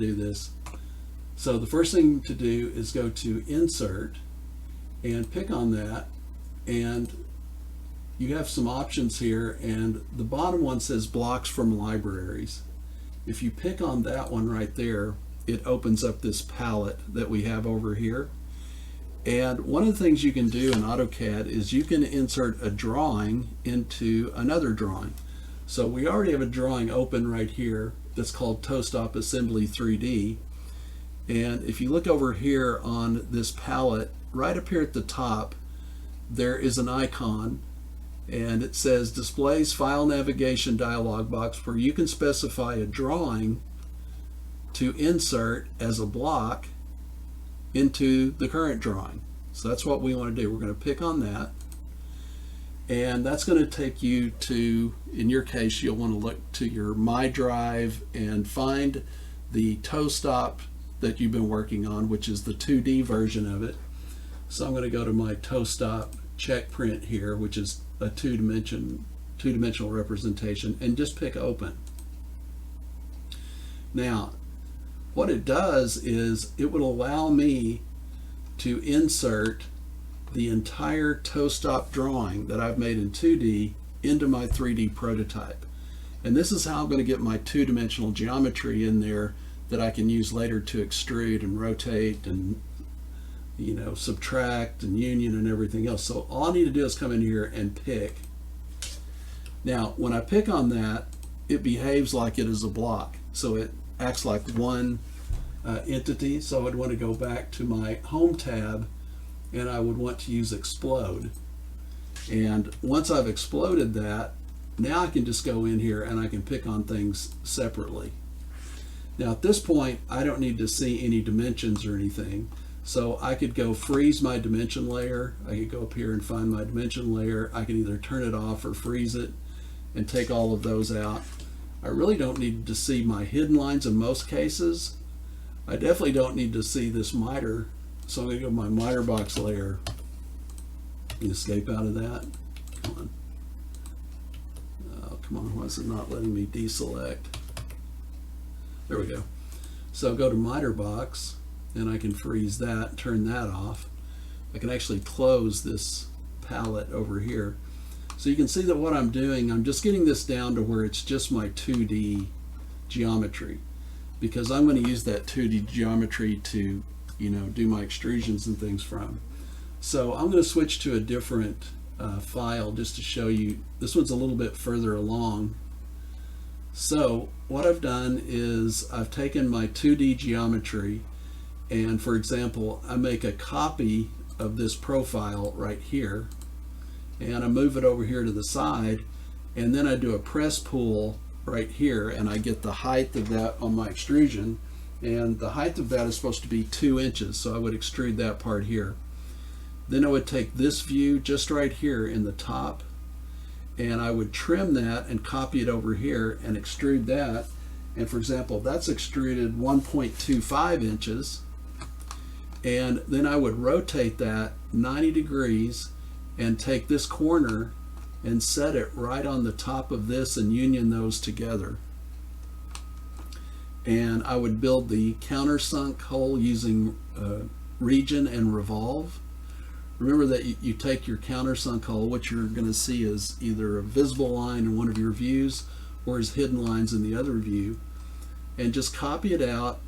do this. So the first thing to do is go to Insert and pick on that, and you have some options here, and the bottom one says Blocks from Libraries. If you pick on that one right there, it opens up this palette that we have over here. And one of the things you can do in AutoCAD is you can insert a drawing into another drawing. So we already have a drawing open right here that's called Toe Stop Assembly 3D. And if you look over here on this palette, right up here at the top, there is an icon, and it says Displays File Navigation dialog box, where you can specify a drawing to insert as a block into the current drawing. So that's what we want to do. We're going to pick on that, and that's going to take you to, in your case, you'll want to look to your My Drive and find the toe stop that you've been working on, which is the 2D version of it. So I'm going to go to my toe stop check print here, which is a two-dimensional representation, and just pick Open. Now, what it does is it will allow me to insert the entire toe stop drawing that I've made in 2D into my 3D prototype. And this is how I'm going to get my two-dimensional geometry in there that I can use later to extrude and rotate and, you know, subtract and union and everything else. So all I need to do is come in here and pick. Now, when I pick on that, it behaves like it is a block. So it acts like one entity. So I'd want to go back to my Home tab, and I would want to use Explode. And once I've exploded that, now I can just go in here and I can pick on things separately. Now at this point, I don't need to see any dimensions or anything. So I could go freeze my dimension layer. I could go up here and find my dimension layer. I can either turn it off or freeze it and take all of those out. I really don't need to see my hidden lines in most cases. I definitely don't need to see this miter. So I'm going to go to my miter box layer and escape out of that. Come on. Oh, come on. Why is it not letting me deselect? There we go. So go to miter box, and I can freeze that, turn that off. I can actually close this palette over here. So you can see that what I'm doing, I'm just getting this down to where it's just my 2D geometry, because I'm going to use that 2D geometry to, you know, do my extrusions and things from. So I'm going to switch to a different file just to show you. This one's a little bit further along. So what I've done is I've taken my 2D geometry, and for example, I make a copy of this profile right here, and I move it over here to the side, and then I do a press pull right here, and I get the height of that on my extrusion, and the height of that is supposed to be 2 inches, so I would extrude that part here. Then I would take this view just right here in the top, and I would trim that and copy it over here and extrude that. And for example, that's extruded 1.25 inches. And then I would rotate that 90 degrees and take this corner and set it right on the top of this and union those together. And I would build the countersunk hole using region and revolve. Remember that you take your countersunk hole, what you're going to see is either a visible line in one of your views or is hidden lines in the other view, and just copy it out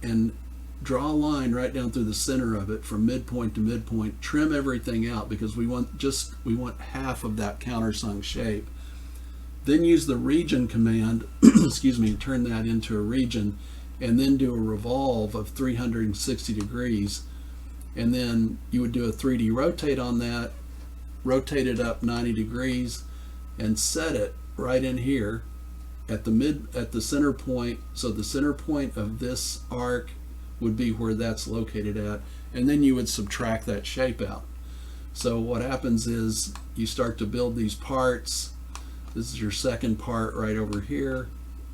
and draw a line right down through the center of it from midpoint to midpoint. Trim everything out because we want half of that countersunk shape. Then use the region command, excuse me, turn that into a region, and then do a revolve of 360 degrees. And then you would do a 3D rotate on that, rotate it up 90 degrees, and set it right in here at the center point. So the center point of this arc would be where that's located at, and then you would subtract that shape out. So what happens is you start to build these parts. This is your second part right over here.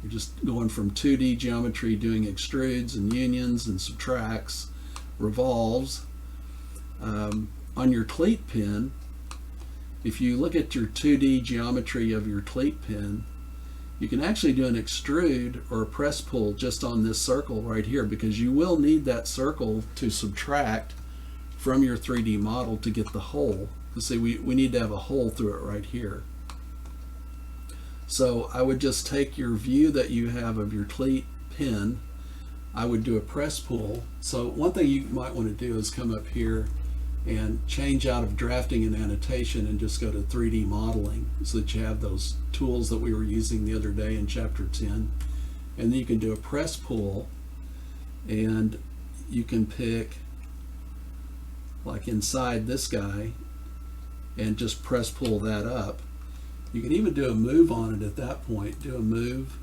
You're just going from 2D geometry, doing extrudes and unions and subtracts, revolves. On your cleat pin, if you look at your 2D geometry of your cleat pin, You can actually do an extrude or a press pull just on this circle right here, because you will need that circle to subtract from your 3D model to get the hole. You see, we need to have a hole through it right here. So I would just take your view that you have of your cleat pin. I would do a press pull. So one thing you might want to do is come up here and change out of drafting and annotation and just go to 3D modeling, so that you have those tools that we were using the other day in chapter 10. And then you can do a press pull, and you can pick like inside this guy and just press pull that up. You can even do a move on it at that point. Do a move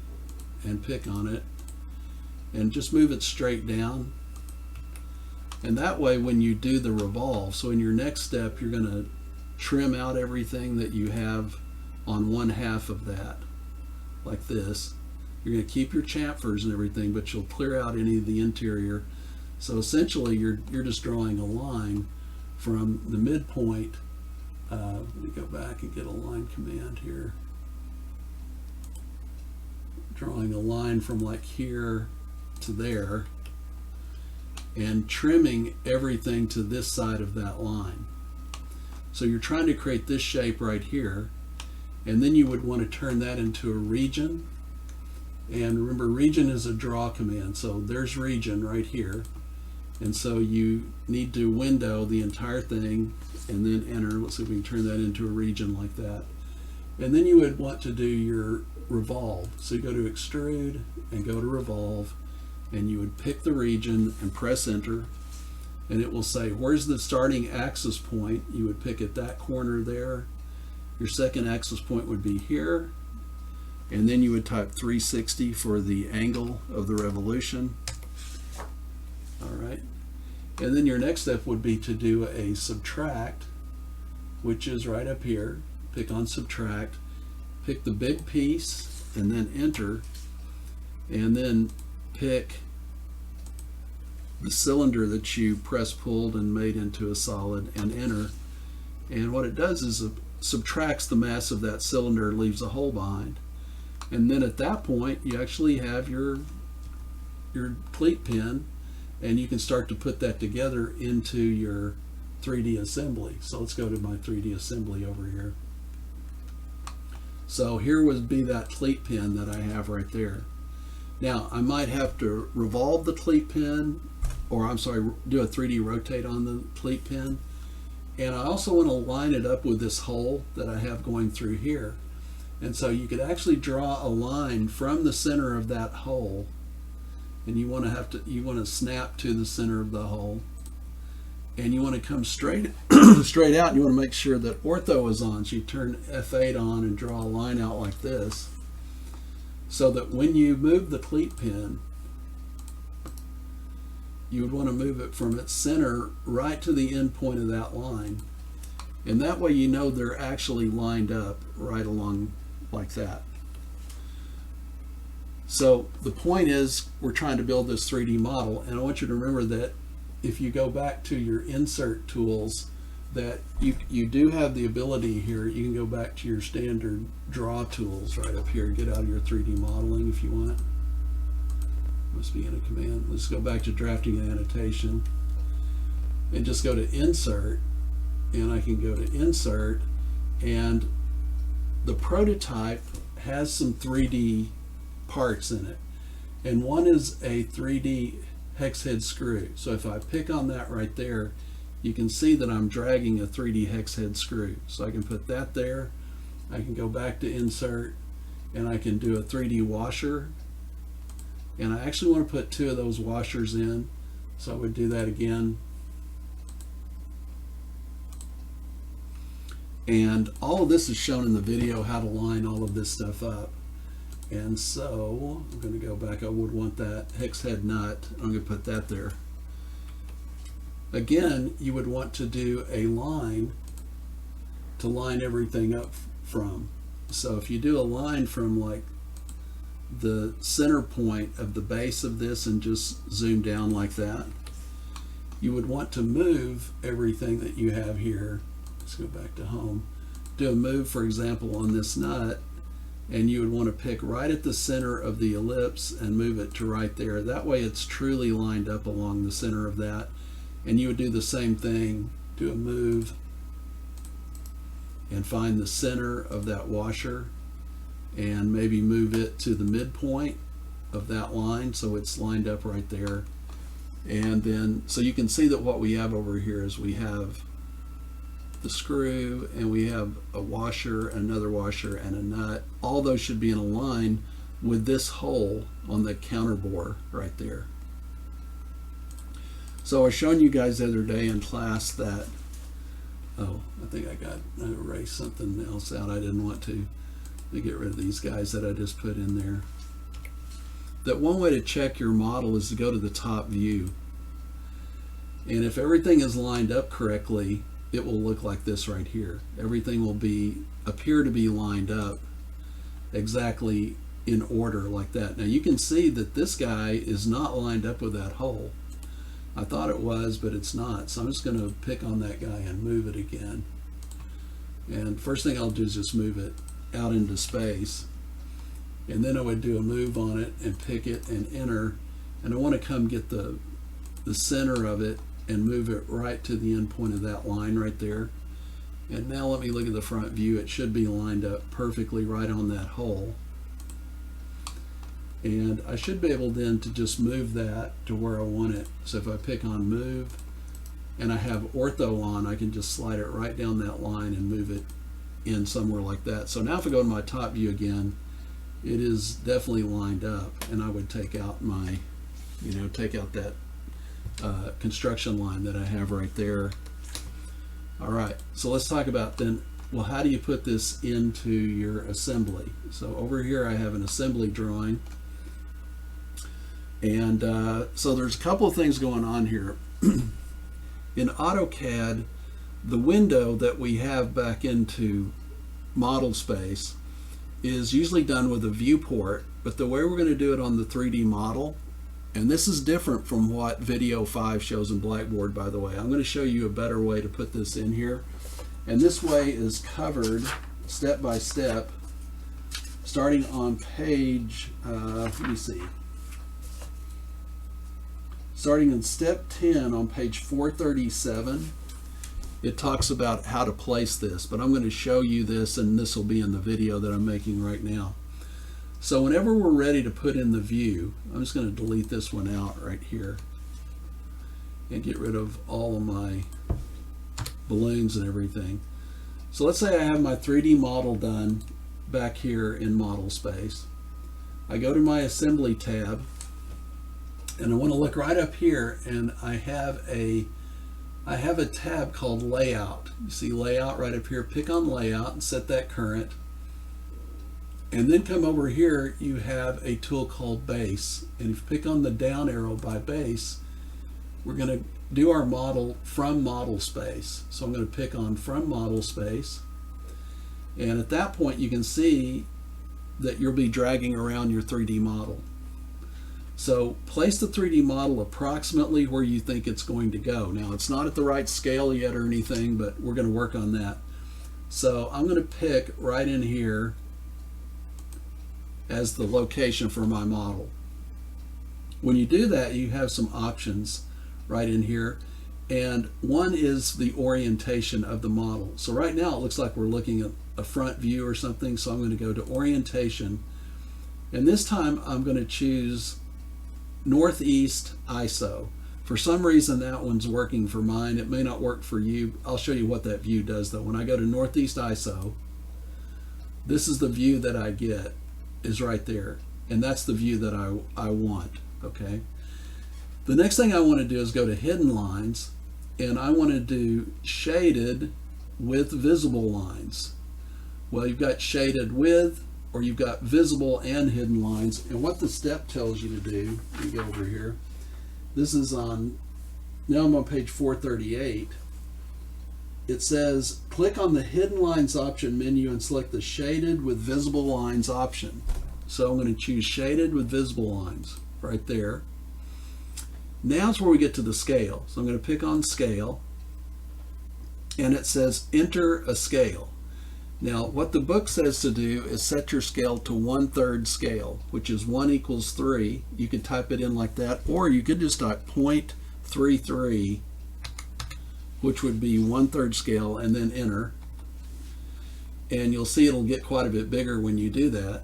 and pick on it and just move it straight down. And that way when you do the revolve, so in your next step you're going to trim out everything that you have on one half of that, like this. You're going to keep your chamfers and everything, but you'll clear out any of the interior. So essentially you're just drawing a line from the midpoint. Let me go back and get a line command here. Drawing a line from like here to there, and trimming everything to this side of that line. So you're trying to create this shape right here, and then you would want to turn that into a region. And remember, region is a draw command, so there's region right here. And so you need to window the entire thing and then enter. Let's see if we can turn that into a region like that. And then you would want to do your revolve. So you go to extrude and go to revolve, and you would pick the region and press enter, and it will say where's the starting axis point. You would pick at that corner there. Your second axis point would be here, and then you would type 360 for the angle of the revolution. All right, and then your next step would be to do a subtract, which is right up here. Pick on subtract, pick the big piece and then enter, and then pick the cylinder that you press pulled and made into a solid and enter. And what it does is it subtracts the mass of that cylinder, leaves a hole behind. And then at that point you actually have your cleat pin, and you can start to put that together into your 3D assembly. So let's go to my 3D assembly over here. So here would be that cleat pin that I have right there. Now I might have to revolve the cleat pin, or I'm sorry, do a 3D rotate on the cleat pin. And I also want to line it up with this hole that I have going through here. And so you could actually draw a line from the center of that hole, and you want to snap to the center of the hole, and you want to come straight straight out. You want to make sure that ortho is on. So you turn F8 on and draw a line out like this, so that when you move the cleat pin, you would want to move it from its center right to the end point of that line. And that way you know they're actually lined up right along like that. So the point is, we're trying to build this 3D model, and I want you to remember that if you go back to your insert tools, that you do have the ability here. You can go back to your standard draw tools right up here, get out of your 3D modeling if you want. Must be in a command. Let's go back to drafting and annotation and just go to insert, and I can go to insert, and the prototype has some 3D parts in it, and one is a 3D hex head screw. So if I pick on that right there, you can see that I'm dragging a 3D hex head screw. So I can put that there. I can go back to insert, and I can do a 3D washer, and I actually want to put 2 of those washers in, so I would do that again. And all of this is shown in the video, how to line all of this stuff up. And so I'm going to go back. I would want that hex head nut. I'm going to put that there. Again, you would want to do a line to line everything up from. So if you do a line from like the center point of the base of this and just zoom down like that, you would want to move everything that you have here. Let's go back to home. Do a move, for example, on this nut, and you would want to pick right at the center of the ellipse and move it to right there. That way it's truly lined up along the center of that. And you would do the same thing, do a move and find the center of that washer and maybe move it to the midpoint of that line so it's lined up right there. And then, so you can see that what we have over here is we have the screw and we have a washer, another washer, and a nut. All those should be in a line with this hole on the counter bore right there. So I was showing you guys the other day in class that, oh, I think I erased something else out I didn't want to. Let me get rid of these guys that I just put in there. That one way to check your model is to go to the top view. And if everything is lined up correctly, it will look like this right here. Everything will appear to be lined up exactly in order like that. Now you can see that this guy is not lined up with that hole. I thought it was, but it's not. So I'm just going to pick on that guy and move it again. And first thing I'll do is just move it out into space. And then I would do a move on it and pick it and enter. And I want to come get the center of it and move it right to the end point of that line right there. And now let me look at the front view. It should be lined up perfectly right on that hole. And I should be able then to just move that to where I want it. So if I pick on move and I have ortho on, I can just slide it right down that line and move it in somewhere like that. So now if I go to my top view again, it is definitely lined up, and I would take out my, take out that construction line that I have right there. All right, so let's talk about then, well, how do you put this into your assembly? So over here I have an assembly drawing, and so there's a couple of things going on here. In AutoCAD, the window that we have back into model space is usually done with a viewport, but the way we're going to do it on the 3D model, and this is different from what video 5 shows in Blackboard, by the way. I'm going to show you a better way to put this in here, and this way is covered step by step starting on page let me see, starting in step 10 on page 437. It talks about how to place this, but I'm going to show you this, and this will be in the video that I'm making right now. So whenever we're ready to put in the view, I'm just going to delete this one out right here and get rid of all of my balloons and everything. So let's say I have my 3D model done back here in model space. I go to my assembly tab, and I want to look right up here, and I have a tab called layout. You see layout right up here. Pick on layout and set that current. And then come over here, you have a tool called base. And if you pick on the down arrow by base, we're going to do our model from model space. So I'm going to pick on from model space. And at that point, you can see that you'll be dragging around your 3D model. So place the 3D model approximately where you think it's going to go. Now it's not at the right scale yet or anything, but we're going to work on that. So I'm going to pick right in here as the location for my model. When you do that, you have some options right in here, and one is the orientation of the model. So right now it looks like we're looking at a front view or something, so I'm going to go to orientation, and this time I'm going to choose Northeast ISO. For some reason that one's working for mine. It may not work for you. I'll show you what that view does though. When I go to Northeast ISO, this is the view that I get, is right there, and that's the view that I want. Okay, the next thing I want to do is go to hidden lines, and I want to do shaded with visible lines. Well, you've got shaded with, or you've got visible and hidden lines, and what the step tells you to do, let me go over here, this is on, now I'm on page 438, it says click on the hidden lines option menu and select the shaded with visible lines option. So I'm going to choose shaded with visible lines right there. Now is where we get to the scale. So I'm going to pick on scale, and it says enter a scale. Now, what the book says to do is set your scale to 1/3 scale, which is 1 equals 3. You could type it in like that, or you could just type 0.33, which would be 1/3 scale, and then enter. And you'll see it'll get quite a bit bigger when you do that.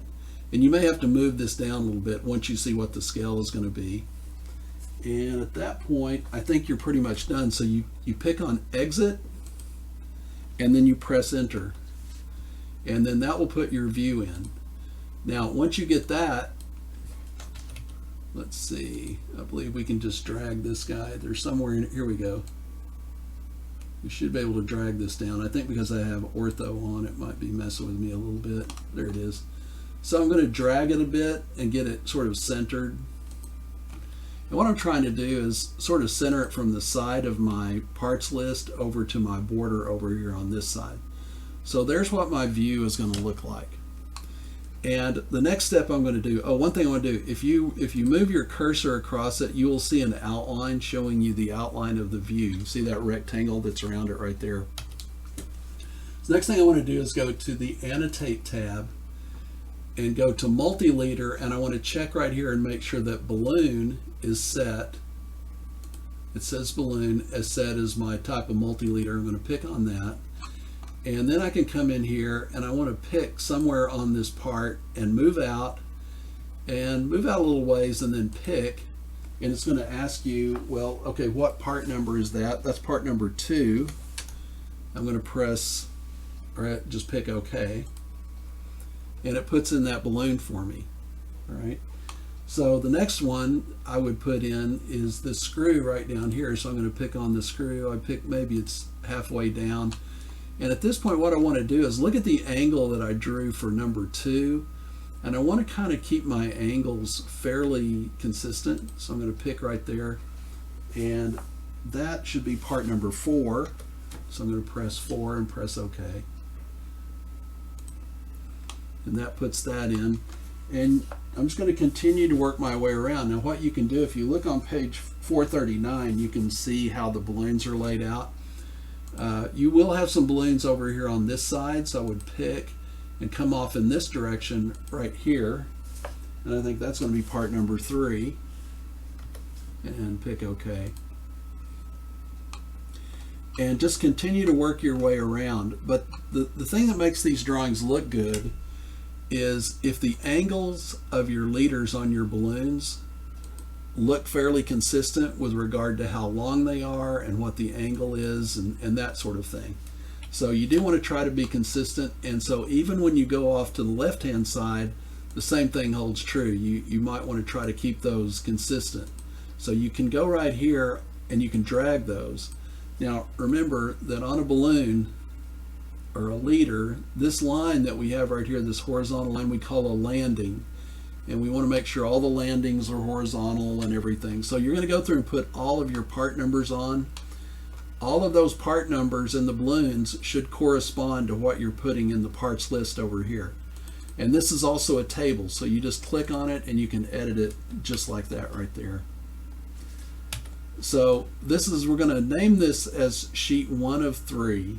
And you may have to move this down a little bit once you see what the scale is going to be. And at that point, I think you're pretty much done. So you pick on exit, and then you press enter. And then that will put your view in. Now, once you get that, let's see, I believe we can just drag this guy. There's somewhere in, here we go. We should be able to drag this down. I think because I have ortho on, it might be messing with me a little bit. There it is. So I'm going to drag it a bit and get it sort of centered. And what I'm trying to do is sort of center it from the side of my parts list over to my border over here on this side. So there's what my view is going to look like. And the next step I'm going to do, one thing I want to do, if you move your cursor across it, you will see an outline showing you the outline of the view. You see that rectangle that's around it right there. The next thing I want to do is go to the Annotate tab and go to Multi-Leader, and I want to check right here and make sure that Balloon is set. It says Balloon as set as my type of multi-leader. I'm going to pick on that. And then I can come in here and I want to pick somewhere on this part and move out a little ways and then pick. And it's going to ask you, well, okay, what part number is that? That's part number 2. I'm going to press, or just pick OK. And it puts in that balloon for me. All right. So the next one I would put in is the screw right down here. So I'm going to pick on the screw. I pick, maybe it's halfway down. And at this point, what I want to do is look at the angle that I drew for number 2. And I want to kind of keep my angles fairly consistent. So I'm going to pick right there. And that should be part number 4. So I'm going to press 4 and press OK. And that puts that in. And I'm just going to continue to work my way around. Now what you can do, if you look on page 439, you can see how the balloons are laid out. You will have some balloons over here on this side, so I would pick and come off in this direction right here. And I think that's going to be part number 3. And pick OK. And just continue to work your way around. But the thing that makes these drawings look good is if the angles of your leaders on your balloons look fairly consistent with regard to how long they are and what the angle is and that sort of thing. So you do want to try to be consistent, and so even when you go off to the left hand side, the same thing holds true. You might want to try to keep those consistent. So you can go right here and you can drag those. Now remember that on a balloon or a leader, this line that we have right here, this horizontal line, we call a landing. And we want to make sure all the landings are horizontal and everything. So you're going to go through and put all of your part numbers on. All of those part numbers in the balloons should correspond to what you're putting in the parts list over here. And this is also a table, so you just click on it and you can edit it just like that right there. So this is, we're going to name this as sheet 1 of 3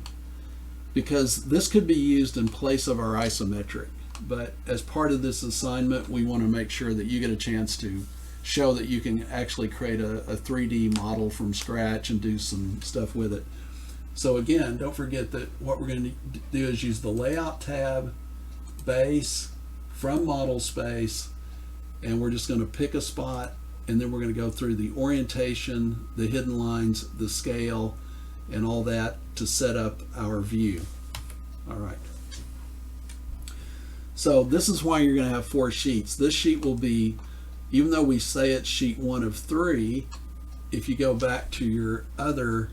because this could be used in place of our isometric. But as part of this assignment, we want to make sure that you get a chance to show that you can actually create a 3D model from scratch and do some stuff with it. So again, don't forget that what we're going to do is use the Layout tab, Base, from Model Space, and we're just going to pick a spot, and then we're going to go through the orientation, the hidden lines, the scale, and all that to set up our view. All right. So this is why you're going to have 4 sheets. This sheet will be, even though we say it's sheet 1 of 3, if you go back to your other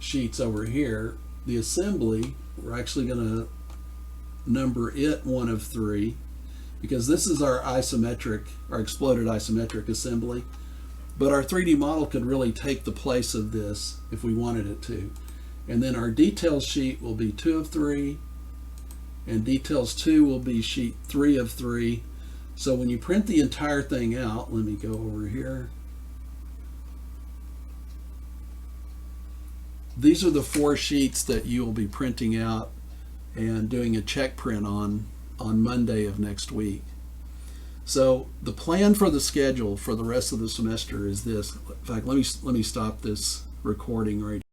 sheets over here, the assembly, we're actually going to number it 1 of 3 because this is our isometric, our exploded isometric assembly. But our 3D model could really take the place of this if we wanted it to. And then our details sheet will be 2 of 3. And details 2 will be sheet 3 of 3. So when you print the entire thing out, let me go over here. These are the 4 sheets that you will be printing out and doing a check print on Monday of next week. So the plan for the schedule for the rest of the semester is this. In fact, let me stop this recording right